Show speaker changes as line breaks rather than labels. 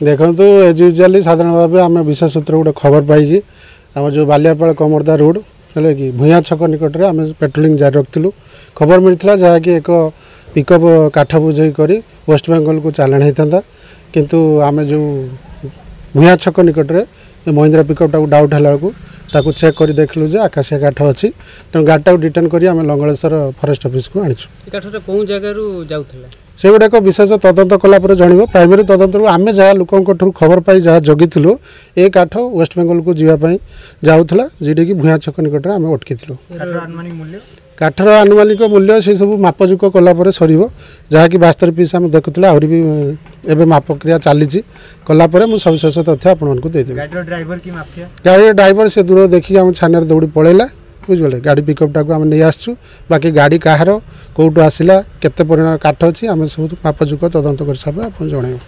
देखो एज यूजुआली साधारण भाव आम विशेष सूत्र गोटे खबर पाई आम जो बालियापाल कमरदा रोड है कि भूया छक निकट में आम पेट्रोलिंग जारी रखिलु खबर मिलता जहाँकि एक पिकअप काठ बुझे कर वेस्ट बेंगल को चलाण होता किंतु आम जो भूया छक निकट में महिंद्रा पिकअप टाक डाउट है चेक कर देखलु जे आकाशिया काठ अच्छी तेणु गाड़ी रिटर्न कर लंगलेश्वर फरेस्ट ऑफिस को आनी
कौ जगह
से गोटे एक विशेष तदंत कलापर जन प्राइमरी तदंत आम जहाँ लोक खबर पाई जहाँ जगिलु ए काठ वेस्ट बेंगल को जीवाई जाऊला जी कि भूया छक निकट में आम अटकी काठर आनुमानिक मूल्य से सब मापजुक कलापर सर जहाँकि 72 पीस आम देखुला आहरी भी एवं माप क्रिया चली कलापर मुझे सविशेष तथ्य आपको देदेवी गाड़ी ड्राइवर से दूर देखिए आम छाने दौड़ी पलैला बुझे गाड़ी पिकअप टाक आम नहीं आसचु बाकी गाड़ी कहार कौटू आसला केते परिमाण काठ अच्छी आम सब मापजुक तदंत कर सारे आप जन।